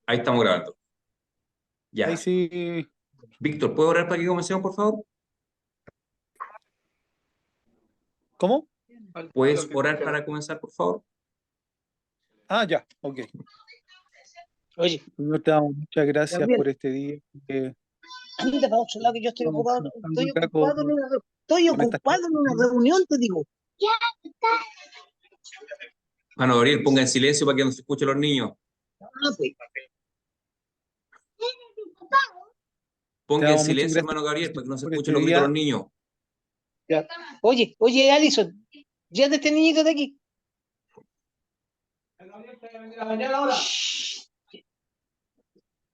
Ahí estamos grabando. Ahí Ya. sí. Víctor, ¿puedo orar para que comencemos, por favor? ¿Cómo? ¿Puedes orar para comenzar, por favor? Ah, ya, ok. Oye, Señor, te damos muchas gracias Gabriel, por este día que anda para otro lado que yo estamos juntando acá estoy con estas ocupado en una personas. reunión, te digo. Mano Gabriel, ponga en silencio para que no se escuchen los niños. Ah, pues. Te Ponga en damos muchas silencio, gracias hermano Gabriel, para que no se por escuchen este los gritos de día. los niños. Ya. Oye, Alison, ya de este niñito de aquí. Shh.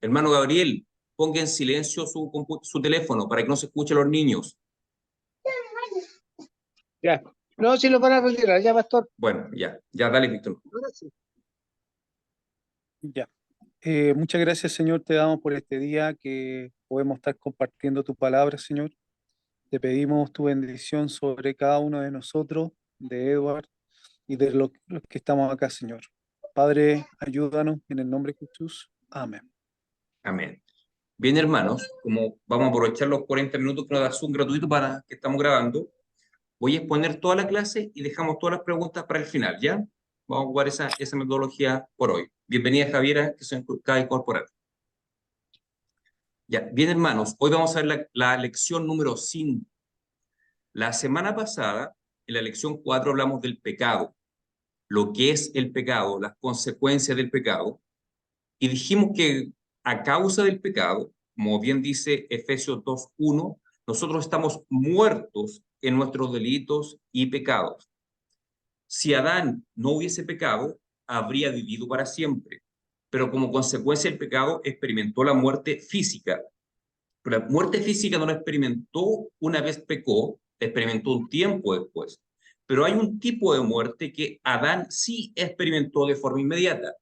Hermano Gabriel, ponga en silencio su teléfono para que no se escuchen los niños. Ya. No, si lo van a retirar, ya, pastor. Bueno, ya, ya, dale, Víctor. Ahora sí. Ya. Muchas gracias, Señor, te damos por este día que podemos estar compartiendo tu palabra, Señor. Te pedimos tu bendición sobre cada uno de nosotros, de Edward y de los que estamos acá, Señor. Padre, ayúdanos en el nombre de Jesús. Amén. Amén. Bien, hermanos, como vamos a aprovechar los 40 minutos que nos da Zoom gratuito para que estamos grabando, voy a exponer toda la clase y dejamos todas las preguntas para el final, ¿ya? Vamos a jugar esa metodología por hoy. Bienvenida, Javiera, que se acaba de incorporar. Ya, bien, hermanos, hoy vamos a ver la lección número 5. La semana pasada, en la lección 4, hablamos del pecado, lo que es el pecado, las consecuencias del pecado, y dijimos que a causa del pecado, como bien dice Efesios 2:1, nosotros estamos muertos en nuestros delitos y pecados. Si Adán no hubiese pecado, habría vivido para siempre, pero como consecuencia del pecado experimentó la muerte física. Pero la muerte física no la experimentó una vez pecó, la experimentó un tiempo después. Pero hay un tipo de muerte que Adán sí experimentó de forma inmediata.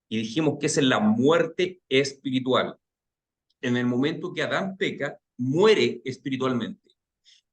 Y dijimos que esa es la muerte espiritual. En el momento que Adán peca, muere espiritualmente.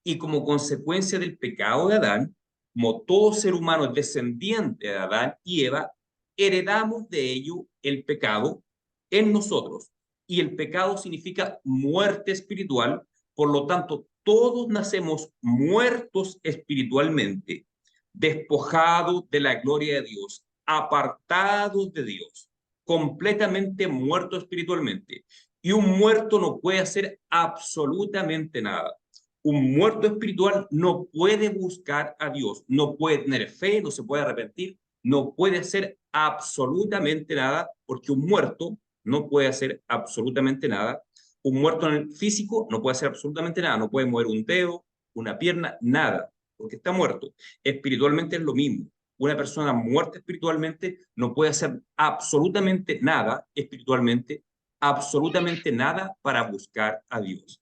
Y como consecuencia del pecado de Adán, como todo ser humano es descendiente de Adán y Eva, heredamos de ello el pecado en nosotros. Y el pecado significa muerte espiritual, por lo tanto, todos nacemos muertos espiritualmente, despojados de la gloria de Dios, apartados de Dios, completamente muertos espiritualmente. Y un muerto no puede hacer absolutamente nada. Un muerto espiritual no puede buscar a Dios, no puede tener fe, no se puede arrepentir, no puede hacer absolutamente nada, porque un muerto no puede hacer absolutamente nada. Un muerto en el físico no puede hacer absolutamente nada, no puede mover un dedo, una pierna, nada, porque está muerto. Espiritualmente es lo mismo. Una persona muerta espiritualmente no puede hacer absolutamente nada espiritualmente, absolutamente nada para buscar a Dios.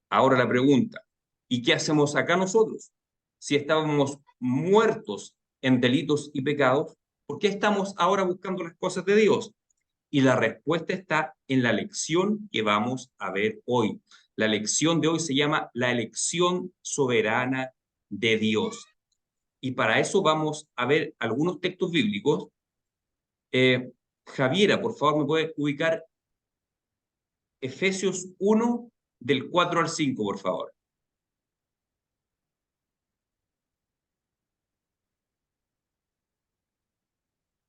Ahora la pregunta, ¿y qué hacemos acá nosotros? Si estábamos muertos en delitos y pecados, ¿por qué estamos ahora buscando las cosas de Dios? Y la respuesta está en la lección que vamos a ver hoy. La lección de hoy se llama la elección soberana de Dios. Y para eso vamos a ver algunos textos bíblicos. Javiera, por favor, ¿me puede ubicar Efesios 1 del 4 al 5, por favor?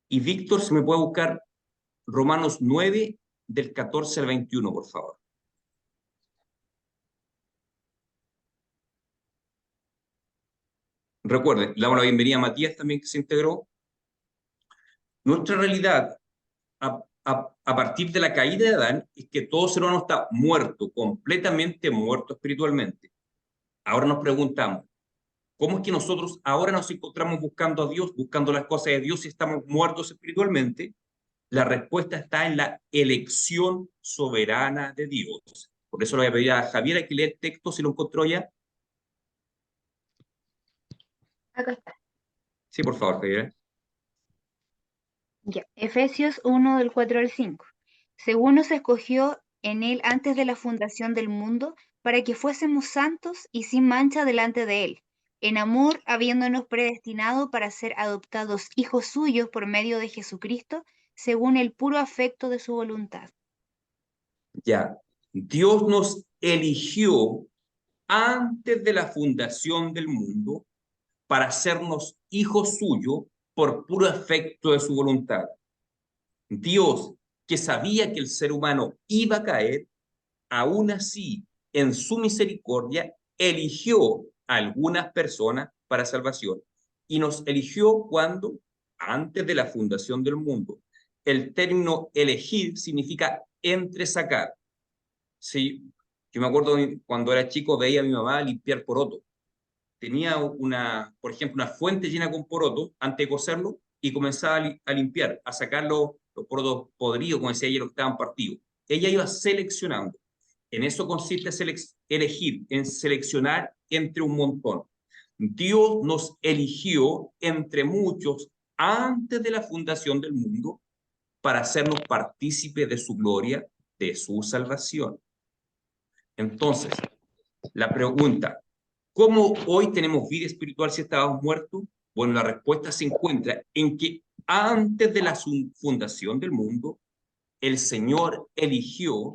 Y Víctor, se me puede buscar Romanos 9, del 14 al 21, por favor. Recuerden, le damos la bienvenida a Matías también, que se integró. Nuestra realidad, a partir de la caída de Adán, es que todo ser humano está muerto, completamente muerto espiritualmente. Ahora nos preguntamos, ¿cómo es que nosotros ahora nos encontramos buscando a Dios, buscando las cosas de Dios y estamos muertos espiritualmente? La respuesta está en la elección soberana de Dios. Por eso le voy a pedir a Javier que lea el texto, si lo encontró ya. Acá está. Sí, por favor, Javier. Ya. Efesios 1 del 4 al 5. Según nos escogió en él antes de la fundación del mundo, para que fuésemos santos y sin mancha delante de él, en amor habiéndonos predestinado para ser adoptados hijos suyos por medio de Jesucristo, según el puro afecto de su voluntad. Ya, Dios nos eligió antes de la fundación del mundo para hacernos hijos suyos por puro afecto de su voluntad. Dios, que sabía que el ser humano iba a caer, aún así, en su misericordia, eligió a algunas personas para salvación. Y nos eligió cuando, antes de la fundación del mundo. El término elegir significa entresacar. Sí, yo me acuerdo cuando era chico veía a mi mamá limpiar porotos. Tenía por ejemplo, una fuente llena con porotos antes de cocerlo y comenzaba a limpiar, a sacar los porotos podridos, como decía ella, los que estaban partidos. Ella iba seleccionando. En eso consiste elegir, en seleccionar entre un montón. Dios nos eligió entre muchos antes de la fundación del mundo para hacernos partícipes de su gloria, de su salvación. Entonces, la pregunta, ¿cómo hoy tenemos vida espiritual si estábamos muertos? Bueno, la respuesta se encuentra en que antes de la fundación del mundo, el Señor eligió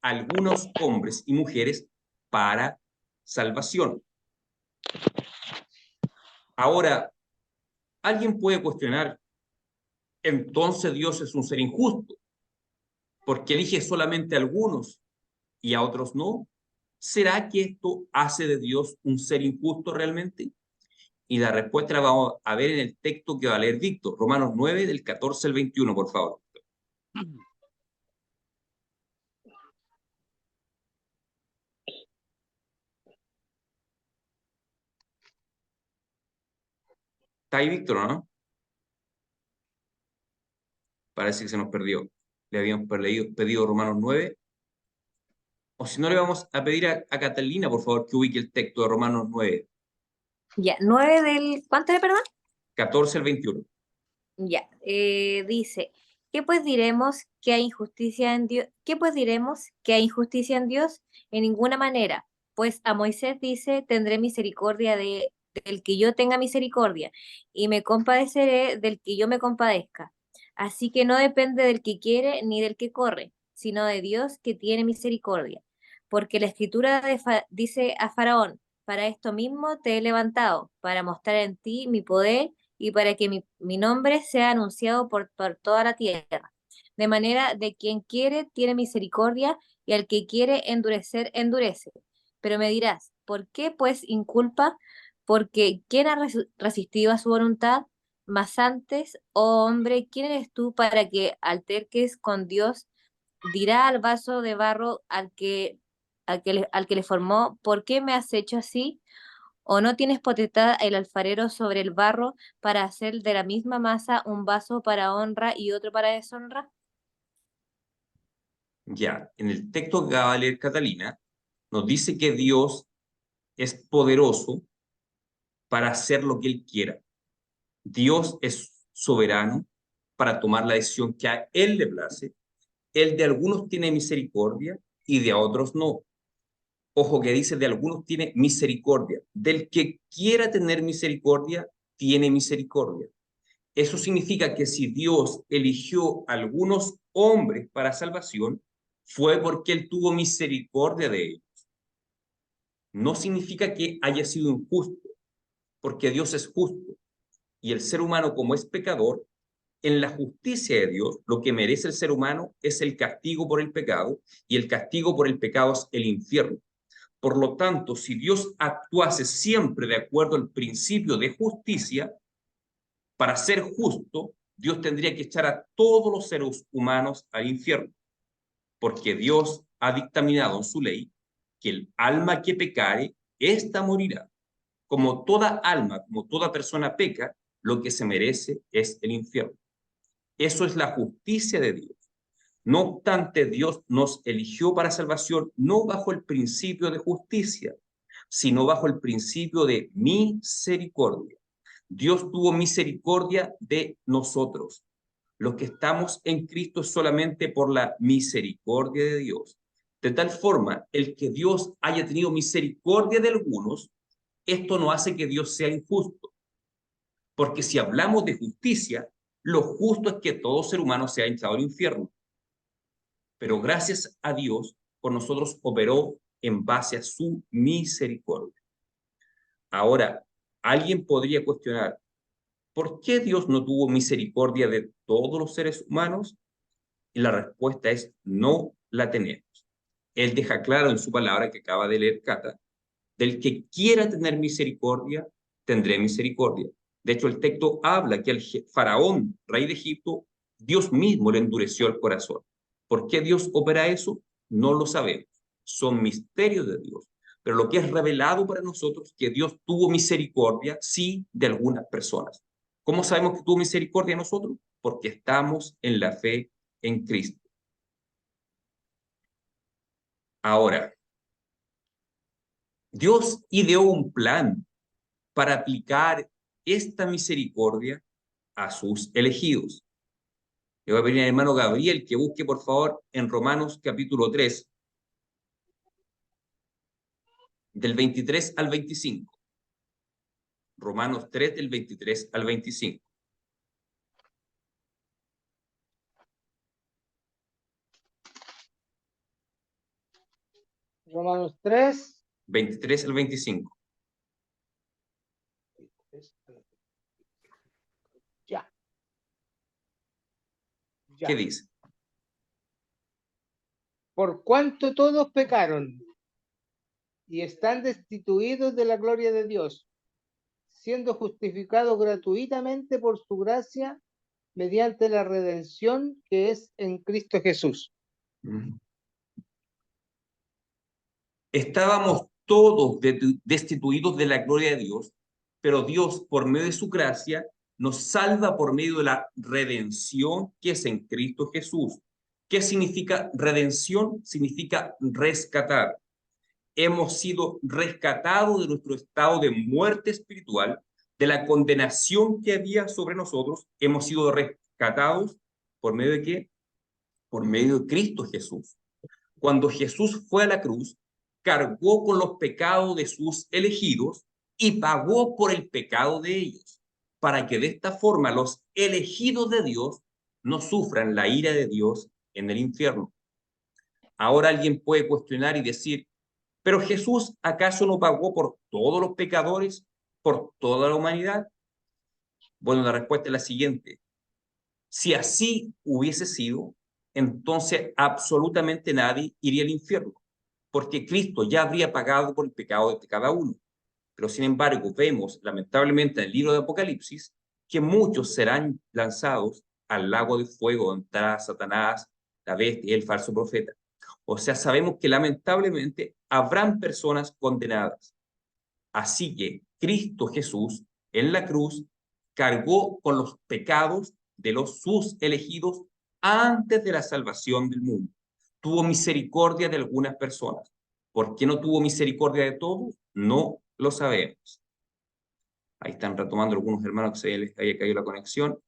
a algunos hombres y mujeres para salvación. Ahora, alguien puede cuestionar, entonces Dios es un ser injusto, porque elige solamente a algunos y a otros no. ¿Será que esto hace de Dios un ser injusto realmente? Y la respuesta la vamos a ver en el texto que va a leer Víctor, Romanos 9, del 14 al 21, por favor. ¿Está ahí Víctor o no? Parece que se nos perdió. Le habíamos pedido Romanos 9. O si no, le vamos a pedir a Catalina, por favor, que ubique el texto de Romanos 9, Ya, 9 del... ¿Cuánto era, perdón? 14 al 21. Ya, dice, ¿qué pues diremos que hay injusticia en Dios? ¿Qué pues diremos que hay injusticia en Dios? En ninguna manera, pues a Moisés dice, tendré misericordia del que yo tenga misericordia, y me compadeceré del que yo me compadezca. Así que no depende del que quiere ni del que corre, sino de Dios que tiene misericordia. Porque la escritura dice a Faraón, para esto mismo te he levantado, para mostrar en ti mi poder y para que mi nombre sea anunciado por toda la tierra. De manera de quien quiere tiene misericordia y al que quiere endurecer, endurece. Pero me dirás, ¿por qué pues inculpa? Porque ¿quién ha resistido a su voluntad? Mas antes, oh hombre, ¿quién eres tú para que alterques con Dios? Dirá al vaso de barro al que le formó, ¿por qué me has hecho así? ¿O no tienes potestad el alfarero sobre el barro para hacer de la misma masa un vaso para honra y otro para deshonra? Ya, en el texto que acaba de leer Catalina, nos dice que Dios es poderoso para hacer lo que Él quiera. Dios es soberano para tomar la decisión que a Él le place. Él de algunos tiene misericordia y de otros no. Ojo que dice de algunos tiene misericordia. Del que quiera tener misericordia, tiene misericordia. Eso significa que si Dios eligió a algunos hombres para salvación, fue porque Él tuvo misericordia de ellos. No significa que haya sido injusto, porque Dios es justo. Y el ser humano, como es pecador, en la justicia de Dios, lo que merece el ser humano es el castigo por el pecado, y el castigo por el pecado es el infierno. Por lo tanto, si Dios actuase siempre de acuerdo al principio de justicia, para ser justo, Dios tendría que echar a todos los seres humanos al infierno, porque Dios ha dictaminado en su ley que el alma que pecare, ésta morirá. Como toda alma, como toda persona peca, lo que se merece es el infierno. Eso es la justicia de Dios. No obstante, Dios nos eligió para salvación no bajo el principio de justicia, sino bajo el principio de misericordia. Dios tuvo misericordia de nosotros. Los que estamos en Cristo es solamente por la misericordia de Dios. De tal forma, el que Dios haya tenido misericordia de algunos, esto no hace que Dios sea injusto. Porque si hablamos de justicia, Lo justo es que todo ser humano sea echado al infierno. Pero gracias a Dios, por nosotros operó en base a su misericordia. Ahora, alguien podría cuestionar, ¿por qué Dios no tuvo misericordia de todos los seres humanos? Y la respuesta es, no la tenemos. Él deja claro en su palabra que acaba de leer Cata, del que quiera tener misericordia, tendré misericordia. De hecho, el texto habla que al faraón, rey de Egipto, Dios mismo le endureció el corazón. ¿Por qué Dios opera eso? No lo sabemos. Son misterios de Dios. Pero lo que es revelado para nosotros es que Dios tuvo misericordia, sí, de algunas personas. ¿Cómo sabemos que tuvo misericordia de nosotros? Porque estamos en la fe en Cristo. Ahora, Dios ideó un plan para aplicar esta misericordia a sus elegidos. Le voy a pedir al hermano Gabriel que busque, por favor, en Romanos capítulo 3, del 23 al 25. Romanos 3, del 23 al 25. Romanos 3. 23 al 25. Ya. Ya. ¿Qué dice? Por cuanto todos pecaron y están destituidos de la gloria de Dios, siendo justificados gratuitamente por su gracia mediante la redención que es en Cristo Jesús. Estábamos todos destituidos de la gloria de Dios, pero Dios, por medio de su gracia, nos salva por medio de la redención que es en Cristo Jesús. ¿Qué significa redención? Significa rescatar. Hemos sido rescatados de nuestro estado de muerte espiritual, de la condenación que había sobre nosotros. Hemos sido rescatados por medio de ¿qué? Por medio de Cristo Jesús. Cuando Jesús fue a la cruz, cargó con los pecados de sus elegidos y pagó por el pecado de ellos, para que de esta forma los elegidos de Dios no sufran la ira de Dios en el infierno. Ahora alguien puede cuestionar y decir, ¿pero Jesús acaso no pagó por todos los pecadores, por toda la humanidad? Bueno, la respuesta es la siguiente. Si así hubiese sido, entonces absolutamente nadie iría al infierno, porque Cristo ya habría pagado por el pecado de cada uno. Pero sin embargo, vemos lamentablemente en el libro de Apocalipsis que muchos serán lanzados al lago de fuego donde estará Satanás, la bestia y el falso profeta. O sea, sabemos que lamentablemente habrán personas condenadas. Así que Cristo Jesús en la cruz cargó con los pecados de sus elegidos antes de la salvación del mundo. Tuvo misericordia de algunas personas. ¿Por qué no tuvo misericordia de todos? No lo sabemos. Ahí están retomando algunos hermanos que se les haya caído la conexión.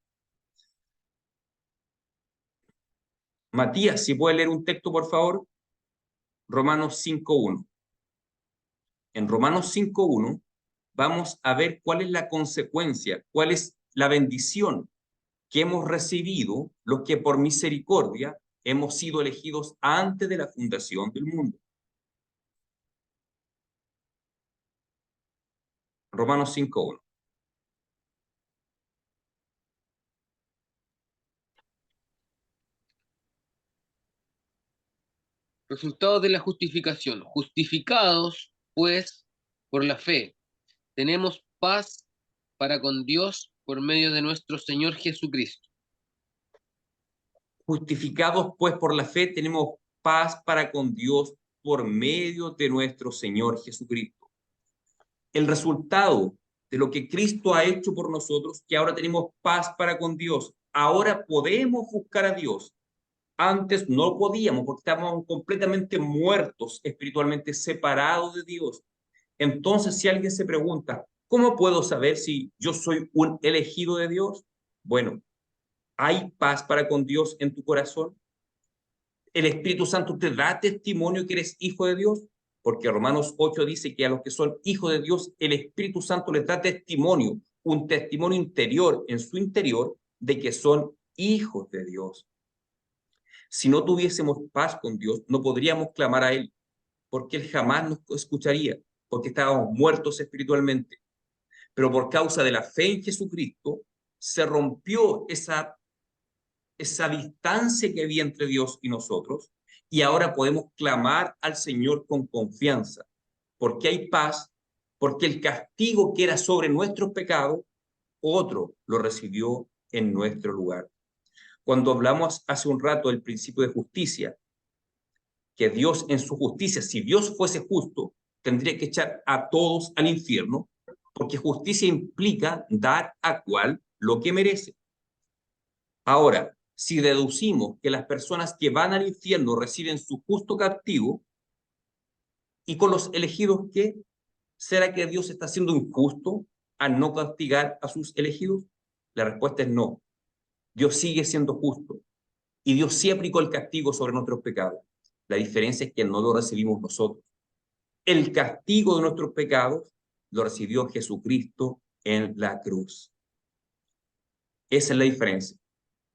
Matías, si puede leer un texto, por favor. Romanos 5.1. En Romanos 5.1 vamos a ver cuál es la consecuencia, cuál es la bendición que hemos recibido los que por misericordia hemos sido elegidos antes de la fundación del mundo. Romanos 5.1. Resultados de la justificación. Justificados, pues, por la fe, tenemos paz para con Dios por medio de nuestro Señor Jesucristo. Justificados pues por la fe, tenemos paz para con Dios por medio de nuestro Señor Jesucristo. El resultado de lo que Cristo ha hecho por nosotros, que ahora tenemos paz para con Dios. Ahora podemos buscar a Dios. Antes no podíamos porque estábamos completamente muertos, espiritualmente separados de Dios. Entonces, si alguien se pregunta, ¿cómo puedo saber si yo soy un elegido de Dios? Bueno, ¿hay paz para con Dios en tu corazón? ¿El Espíritu Santo te da testimonio que eres hijo de Dios? Porque Romanos 8 dice que a los que son hijos de Dios, el Espíritu Santo les da testimonio, un testimonio interior en su interior, de que son hijos de Dios. Si no tuviésemos paz con Dios, no podríamos clamar a Él, porque Él jamás nos escucharía, porque estábamos muertos espiritualmente. Pero por causa de la fe en Jesucristo, se rompió esa distancia que había entre Dios y nosotros, y ahora podemos clamar al Señor con confianza, porque hay paz, porque el castigo que era sobre nuestros pecados, otro lo recibió en nuestro lugar. Cuando hablamos hace un rato del principio de justicia, que Dios en su justicia, si Dios fuese justo, tendría que echar a todos al infierno, porque justicia implica dar a cual lo que merece. Ahora, si deducimos que las personas que van al infierno reciben su justo castigo, ¿y con los elegidos qué? ¿Será que Dios está siendo injusto al no castigar a sus elegidos? La respuesta es no. Dios sigue siendo justo y Dios sí aplicó el castigo sobre nuestros pecados. La diferencia es que no lo recibimos nosotros. El castigo de nuestros pecados lo recibió Jesucristo en la cruz. Esa es la diferencia.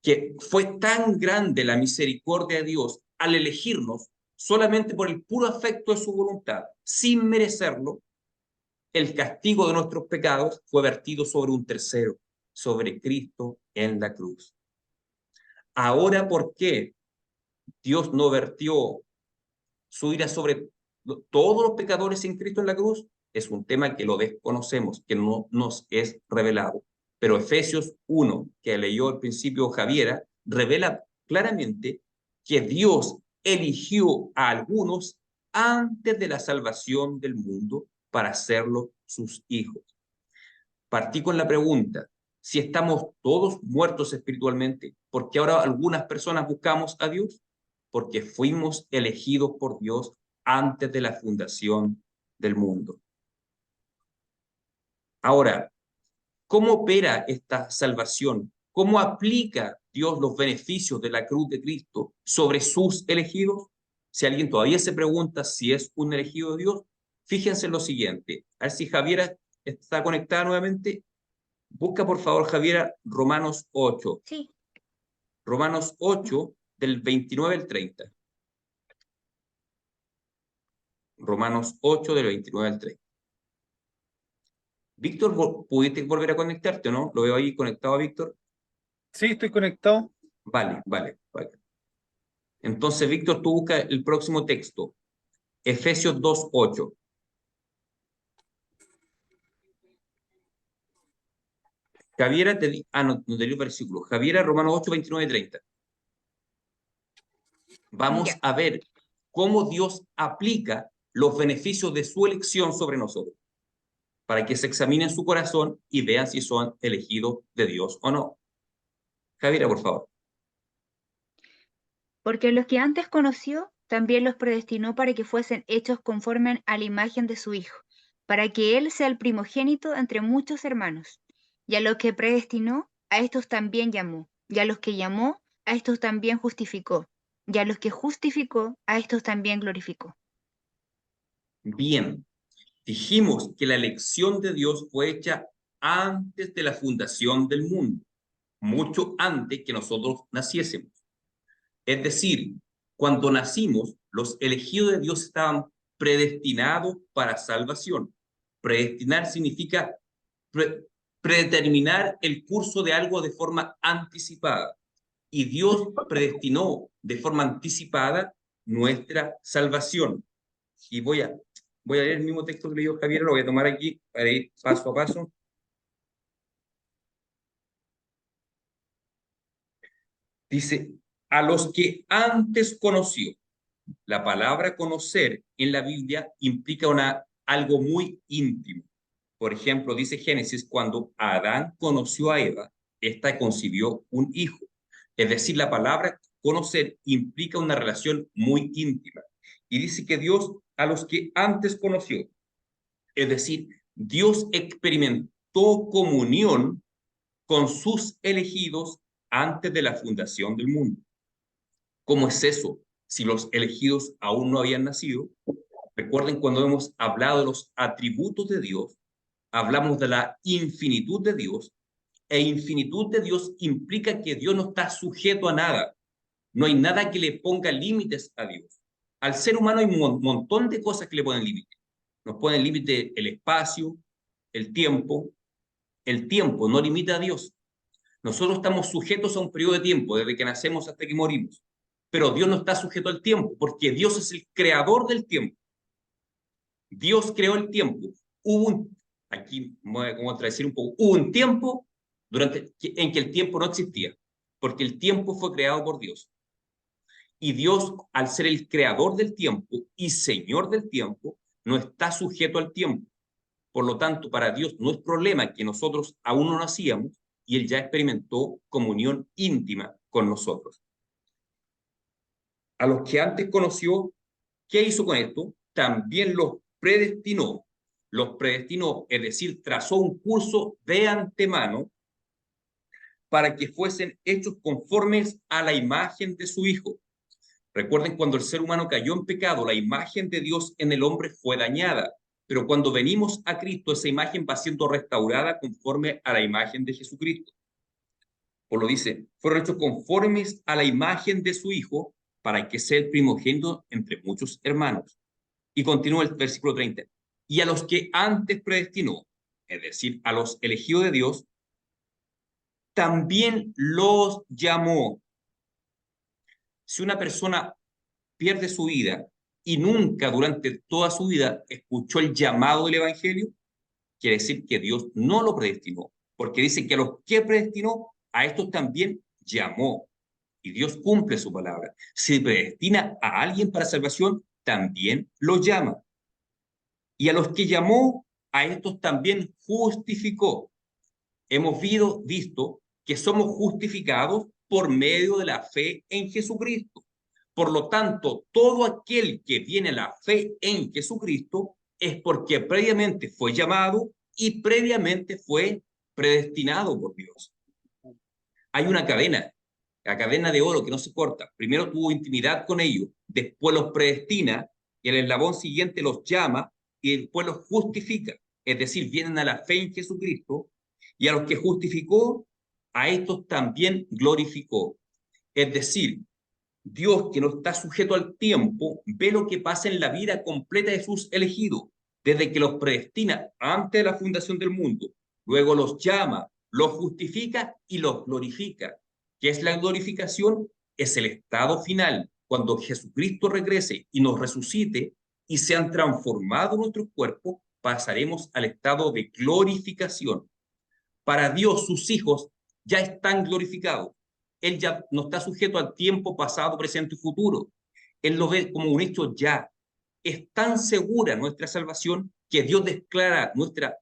Que fue tan grande la misericordia de Dios al elegirnos solamente por el puro afecto de su voluntad, sin merecerlo. El castigo de nuestros pecados fue vertido sobre un tercero, sobre Cristo en la cruz. Ahora, ¿por qué Dios no vertió su ira sobre todos los pecadores en Cristo en la cruz? Es un tema que lo desconocemos, que no nos es revelado. Pero Efesios 1, que leyó al principio Javiera, revela claramente que Dios eligió a algunos antes de la salvación del mundo para hacerlos sus hijos. Partí con la pregunta, si estamos todos muertos espiritualmente, ¿por qué ahora algunas personas buscamos a Dios? Porque fuimos elegidos por Dios antes de la fundación del mundo. Ahora, ¿cómo opera esta salvación? ¿Cómo aplica Dios los beneficios de la cruz de Cristo sobre sus elegidos? Si alguien todavía se pregunta si es un elegido de Dios, fíjense en lo siguiente. A ver si Javiera está conectada nuevamente. Busca, por favor, Javiera, Romanos 8. Sí. Romanos 8, del 29 al 30. Romanos 8, del 29 al 30. Víctor, ¿pudiste volver a conectarte o no? ¿Lo veo ahí conectado a Víctor? Sí, estoy conectado. Vale. Entonces, Víctor, tú busca el próximo texto. Efesios 2, 8. Javiera, no te dio el versículo. Javiera, Romanos 8, 29 y 30. Vamos Ya. a ver cómo Dios aplica los beneficios de su elección sobre nosotros, para que se examinen su corazón y vean si son elegidos de Dios o no. Javiera, por favor. Porque los que antes conoció, también los predestinó para que fuesen hechos conforme a la imagen de su Hijo, para que Él sea el primogénito entre muchos hermanos. Y a los que predestinó, a estos también llamó. Y a los que llamó, a estos también justificó. Y a los que justificó, a estos también glorificó. Bien, dijimos que la elección de Dios fue hecha antes de la fundación del mundo, mucho antes que nosotros naciésemos. Es decir, cuando nacimos, los elegidos de Dios estaban predestinados para salvación. Predestinar significa predeterminar el curso de algo de forma anticipada. Y Dios predestinó de forma anticipada nuestra salvación. Y voy a leer el mismo texto que leyó Javier, lo voy a tomar aquí para ir paso a paso. Dice, a los que antes conoció. La palabra conocer en la Biblia implica algo muy íntimo. Por ejemplo, dice Génesis, cuando Adán conoció a Eva, ésta concibió un hijo. Es decir, la palabra conocer implica una relación muy íntima. Y dice que Dios a los que antes conoció, es decir, Dios experimentó comunión con sus elegidos antes de la fundación del mundo. ¿Cómo es eso? Si los elegidos aún no habían nacido. Recuerden cuando hemos hablado de los atributos de Dios, hablamos de la infinitud de Dios e infinitud de Dios implica que Dios no está sujeto a nada. No hay nada que le ponga límites a Dios. Al ser humano hay un montón de cosas que le ponen límites. Nos ponen límite el espacio, el tiempo. El tiempo no limita a Dios. Nosotros estamos sujetos a un periodo de tiempo, desde que nacemos hasta que morimos. Pero Dios no está sujeto al tiempo, porque Dios es el creador del tiempo. Dios creó el tiempo. Aquí voy a contradecir un poco, hubo un tiempo en que el tiempo no existía, porque el tiempo fue creado por Dios. Y Dios, al ser el creador del tiempo y señor del tiempo, no está sujeto al tiempo. Por lo tanto, para Dios no es problema que nosotros aún no nacíamos y Él ya experimentó comunión íntima con nosotros. A los que antes conoció, ¿qué hizo con esto? También los predestinó. Los predestinó, es decir, trazó un curso de antemano para que fuesen hechos conformes a la imagen de su Hijo. Recuerden, cuando el ser humano cayó en pecado, la imagen de Dios en el hombre fue dañada. Pero cuando venimos a Cristo, esa imagen va siendo restaurada conforme a la imagen de Jesucristo. Por lo dice, fueron hechos conformes a la imagen de su Hijo, para que sea el primogénito entre muchos hermanos. Y continúa el versículo 30. Y a los que antes predestinó, es decir, a los elegidos de Dios, también los llamó. Si una persona pierde su vida y nunca durante toda su vida escuchó el llamado del Evangelio, quiere decir que Dios no lo predestinó, porque dice que a los que predestinó, a estos también llamó. Y Dios cumple su palabra. Si predestina a alguien para salvación, también lo llama. Y a los que llamó, a estos también justificó. Hemos visto que somos justificados por medio de la fe en Jesucristo. Por lo tanto, todo aquel que viene a la fe en Jesucristo es porque previamente fue llamado y previamente fue predestinado por Dios. Hay una cadena, la cadena de oro que no se corta. Primero tuvo intimidad con ellos, después los predestina y el eslabón siguiente los llama y después los justifica. Es decir, vienen a la fe en Jesucristo y a los que justificó, a estos también glorificó. Es decir, Dios, que no está sujeto al tiempo, ve lo que pasa en la vida completa de sus elegidos, desde que los predestina antes de la fundación del mundo, luego los llama, los justifica y los glorifica. ¿Qué es la glorificación? Es el estado final, cuando Jesucristo regrese y nos resucite y sean transformados nuestros cuerpos, pasaremos al estado de glorificación. Para Dios, sus hijos ya están glorificados. Él ya no está sujeto al tiempo pasado, presente y futuro. Él lo ve como un hecho ya. Es tan segura nuestra salvación que Dios declara nuestra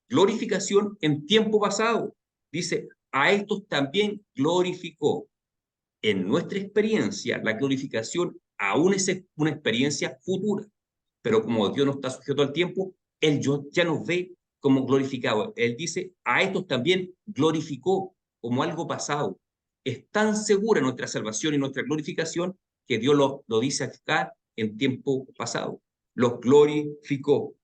glorificación en tiempo pasado. Dice, a estos también glorificó. En nuestra experiencia, la glorificación aún es una experiencia futura. Pero como Dios no está sujeto al tiempo, Él ya nos ve como glorificado. Él dice, a estos también glorificó como algo pasado. Es tan segura nuestra salvación y nuestra glorificación que Dios lo dice acá en tiempo pasado. Los glorificó.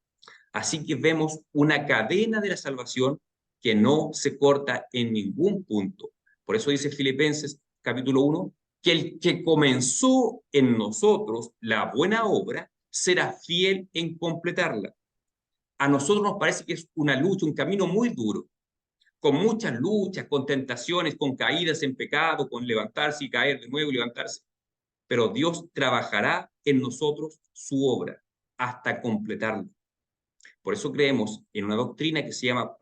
Así que vemos una cadena de la salvación que no se corta en ningún punto. Por eso dice Filipenses capítulo 1, que el que comenzó en nosotros la buena obra será fiel en completarla. A nosotros nos parece que es una lucha, un camino muy duro, con muchas luchas, con tentaciones, con caídas en pecado, con levantarse y caer de nuevo y levantarse. Pero Dios trabajará en nosotros su obra hasta completarla. Por eso creemos en una doctrina que se llama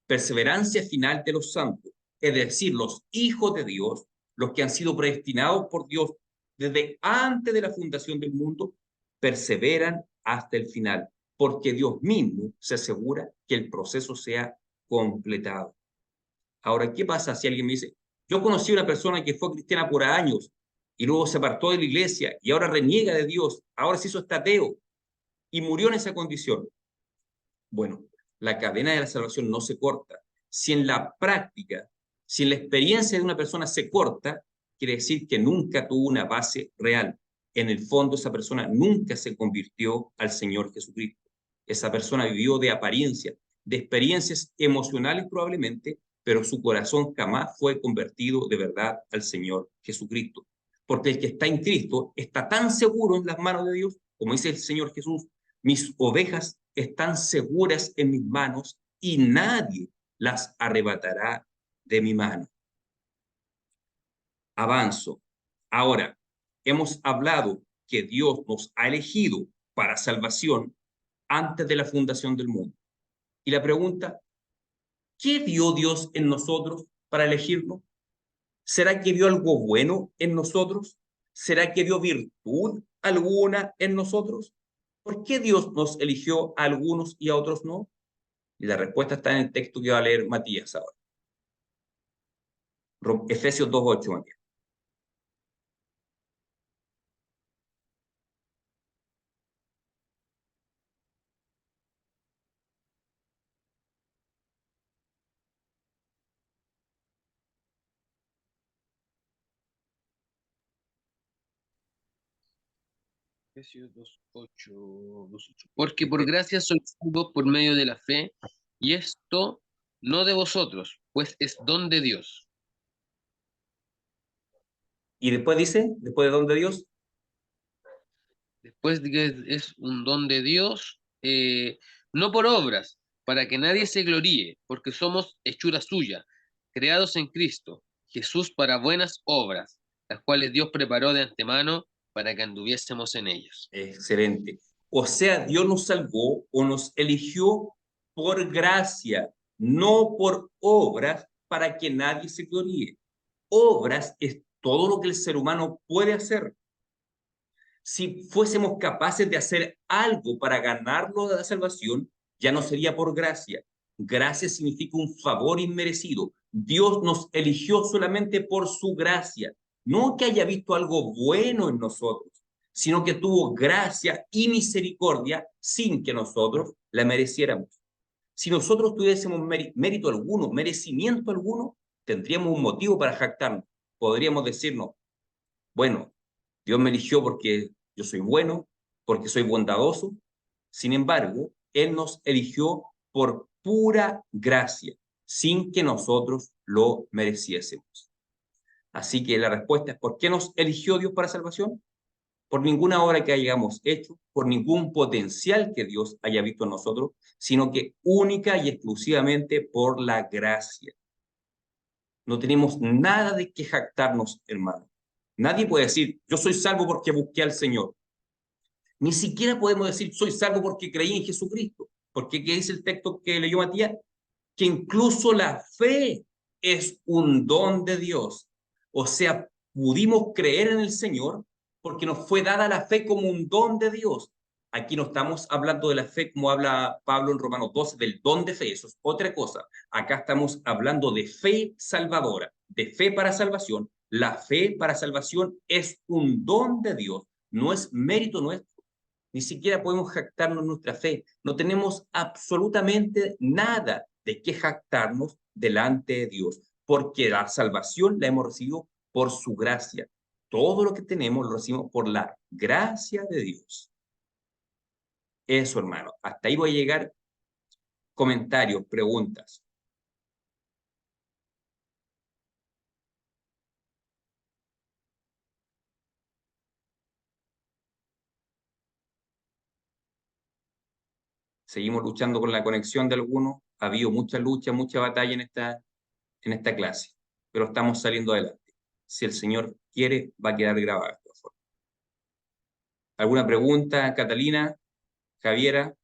perseverancia final de los santos, es decir, los hijos de Dios, los que han sido predestinados por Dios desde antes de la fundación del mundo, perseveran hasta el final, porque Dios mismo se asegura que el proceso sea completado. Ahora, ¿qué pasa si alguien me dice, yo conocí a una persona que fue cristiana por años y luego se apartó de la iglesia y ahora reniega de Dios, ahora se hizo hasta ateo y murió en esa condición? Bueno, la cadena de la salvación no se corta. Si en la práctica, si en la experiencia de una persona se corta, quiere decir que nunca tuvo una base real. En el fondo, esa persona nunca se convirtió al Señor Jesucristo. Esa persona vivió de apariencia, de experiencias emocionales probablemente, pero su corazón jamás fue convertido de verdad al Señor Jesucristo. Porque el que está en Cristo está tan seguro en las manos de Dios, como dice el Señor Jesús, mis ovejas están seguras en mis manos y nadie las arrebatará de mi mano. Avanzo. Ahora, hemos hablado que Dios nos ha elegido para salvación antes de la fundación del mundo. Y la pregunta, ¿qué vio Dios en nosotros para elegirnos? ¿Será que vio algo bueno en nosotros? ¿Será que vio virtud alguna en nosotros? ¿Por qué Dios nos eligió a algunos y a otros no? Y la respuesta está en el texto que va a leer Matías ahora. Efesios 2:8, Matías. Efesios 2:8. Porque por gracia sois salvos por medio de la fe, y esto no de vosotros, pues es don de Dios. Y después dice, después de don de Dios, Después de que es un don de Dios, no por obras, para que nadie se gloríe, porque somos hechura suya, creados en Cristo, Jesús para buenas obras, las cuales Dios preparó de antemano para que anduviésemos en ellas. excelente. O sea, Dios nos salvó o nos eligió por gracia, no por obras para que nadie se gloríe. Obras es todo lo que el ser humano puede hacer. Si fuésemos capaces de hacer algo para ganarlo de la salvación, ya no sería por gracia. Gracia significa un favor inmerecido. Dios nos eligió solamente por su gracia. No que haya visto algo bueno en nosotros, sino que tuvo gracia y misericordia sin que nosotros la mereciéramos. Si nosotros tuviésemos mérito alguno, merecimiento alguno, tendríamos un motivo para jactarnos. Podríamos decirnos, bueno, Dios me eligió porque yo soy bueno, porque soy bondadoso. Sin embargo, Él nos eligió por pura gracia, sin que nosotros lo mereciésemos. Así que la respuesta es, ¿por qué nos eligió Dios para salvación? Por ninguna obra que hayamos hecho, por ningún potencial que Dios haya visto en nosotros, sino que única y exclusivamente por la gracia. No tenemos nada de que jactarnos, hermano. Nadie puede decir, yo soy salvo porque busqué al Señor. Ni siquiera podemos decir, soy salvo porque creí en Jesucristo. Porque ¿qué dice el texto que leyó Matías? Que incluso la fe es un don de Dios. O sea, pudimos creer en el Señor porque nos fue dada la fe como un don de Dios. Aquí no estamos hablando de la fe como habla Pablo en Romanos 12, del don de fe, eso es otra cosa. Acá estamos hablando de fe salvadora, de fe para salvación. La fe para salvación es un don de Dios, no es mérito nuestro. Ni siquiera podemos jactarnos nuestra fe. No tenemos absolutamente nada de qué jactarnos delante de Dios, porque la salvación la hemos recibido por su gracia. Todo lo que tenemos lo recibimos por la gracia de Dios. Eso, hermano. Hasta ahí voy a llegar. Comentarios, preguntas. Seguimos luchando con la conexión de algunos. Ha habido mucha lucha, mucha batalla en esta clase, pero estamos saliendo adelante. Si el Señor quiere, va a quedar grabado de esta forma. ¿Alguna pregunta, Catalina, Javiera?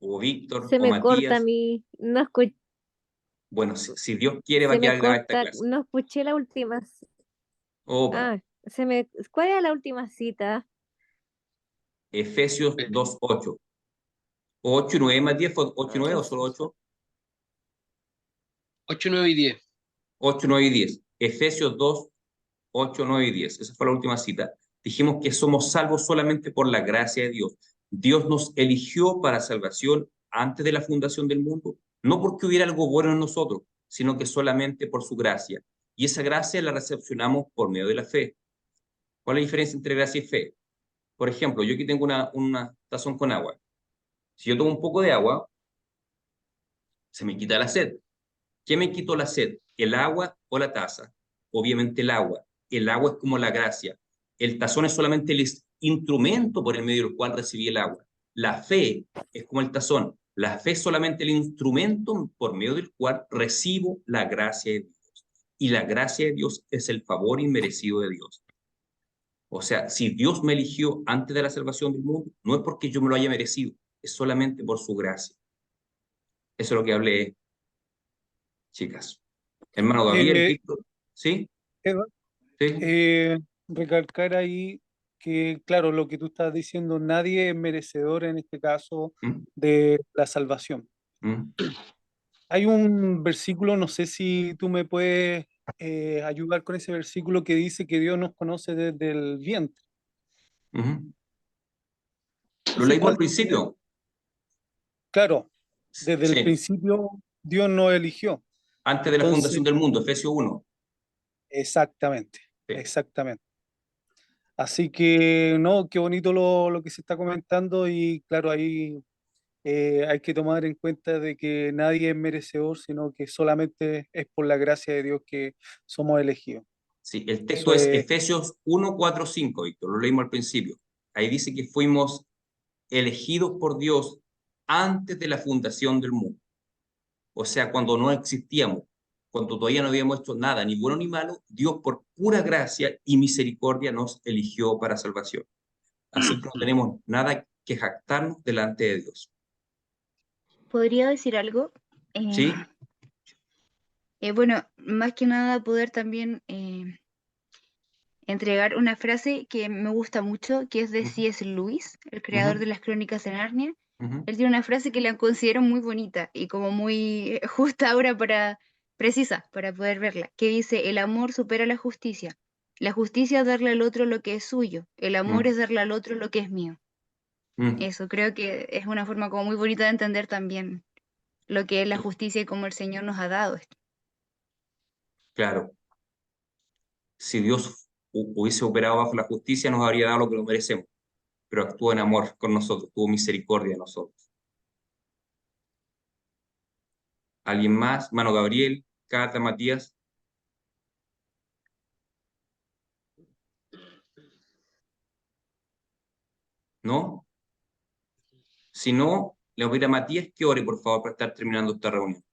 O Víctor, Se o me corta a Matías. mí, Bueno, si Dios quiere, va se a me quedar grabada esta corta, clase. no escuché la última. Opa, ¿Cuál era la última cita? Efesios 2:8. 8 y 9, Matías, ¿fue 8 y 9 o solo 8? 8, 9 y 10. 8, 9 y 10. Efesios 2, 8, 9 y 10. Esa fue la última cita. Dijimos que somos salvos solamente por la gracia de Dios. Dios nos eligió para salvación antes de la fundación del mundo, no porque hubiera algo bueno en nosotros, sino que solamente por su gracia. Y esa gracia la recepcionamos por medio de la fe. ¿Cuál es la diferencia entre gracia y fe? Por ejemplo, yo aquí tengo una tazón con agua. Si yo tomo un poco de agua, se me quita la sed. ¿Qué me quitó la sed? ¿El agua o la taza? Obviamente el agua. El agua es como la gracia. El tazón es solamente el instrumento por el medio del cual recibí el agua. La fe es como el tazón. La fe es solamente el instrumento por medio del cual recibo la gracia de Dios. Y la gracia de Dios es el favor inmerecido de Dios. O sea, si Dios me eligió antes de la salvación del mundo, no es porque yo me lo haya merecido, es solamente por su gracia. Eso es lo que hablé, chicas. Hermano Gabriel, Eh, Víctor, ¿sí? Edward, ¿Sí? recalcar ahí que, claro, lo que tú estás diciendo, nadie es merecedor en este caso ¿Mm? de la salvación. ¿Mm? Hay un versículo, no sé si tú me puedes ayudar con ese versículo que dice que Dios nos conoce desde el vientre. ¿Mm? Lo Ese leímos al cual, principio. claro, desde el Sí, principio Dios nos eligió. antes de la Entonces, fundación del mundo, Efesios 1. exactamente, Sí, exactamente. Así que, no, qué bonito lo que se está comentando y claro, ahí hay que tomar en cuenta de que nadie es merecedor, sino que solamente es por la gracia de Dios que somos elegidos. sí, el texto Eso es es Efesios 1, 4, 5, Víctor, lo leímos al principio. Ahí dice que fuimos elegidos por Dios antes de la fundación del mundo. O sea, cuando no existíamos, cuando todavía no habíamos hecho nada, ni bueno ni malo, Dios por pura gracia y misericordia nos eligió para salvación. Así que no tenemos nada que jactarnos delante de Dios. ¿Podría decir algo? ¿Sí? Bueno, más que nada poder también entregar una frase que me gusta mucho, que es de Ujú, C.S. Lewis, el creador ujú, de las Crónicas de Narnia. ujú. Él tiene una frase que la considero muy bonita y como muy justa ahora precisa, para poder verla, que dice, el amor supera la justicia. La justicia es darle al otro lo que es suyo. El amor Mm, es darle al otro lo que es mío. mm, Eso creo que es una forma como muy bonita de entender también lo que es la justicia y cómo el Señor nos ha dado esto. claro. Si Dios hubiese operado bajo la justicia, nos habría dado lo que lo merecemos, pero actuó en amor con nosotros, tuvo misericordia de nosotros. ¿Alguien más? Mano Gabriel, Cata, Matías, ¿no? Si no, le voy a pedir a Matías que ore, por favor, para estar terminando esta reunión.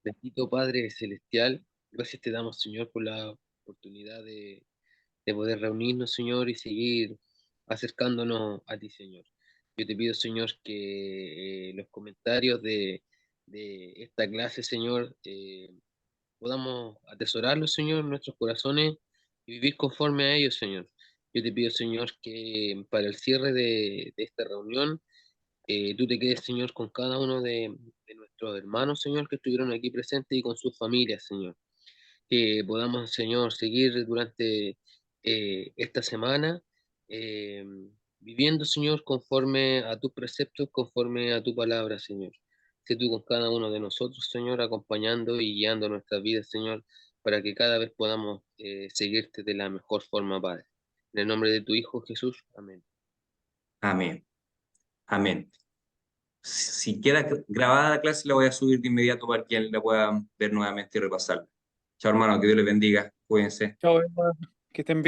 Bendito Padre Celestial, gracias te damos, Señor, por la oportunidad de poder reunirnos, Señor, y seguir acercándonos a ti, Señor. Yo te pido, Señor, que los comentarios de esta clase, Señor, podamos atesorarlos, Señor, en nuestros corazones y vivir conforme a ellos, Señor. Yo te pido, Señor, que para el cierre de esta reunión, tú te quedes, Señor, con cada uno de nuestros hermanos, Señor, que estuvieron aquí presentes y con sus familias, Señor. Que podamos, Señor, seguir durante esta semana eh, viviendo, Señor, conforme a tus preceptos, conforme a tu palabra, Señor. Sé tú con cada uno de nosotros, Señor, acompañando y guiando nuestras vidas, Señor, para que cada vez podamos seguirte de la mejor forma, Padre. En el nombre de tu Hijo Jesús, amén. Amén. Amén. Si queda grabada la clase, la voy a subir de inmediato para que la pueda ver nuevamente y repasarla. Chao, hermano, que Dios les bendiga. Cuídense. chao, Edward, que estén bien.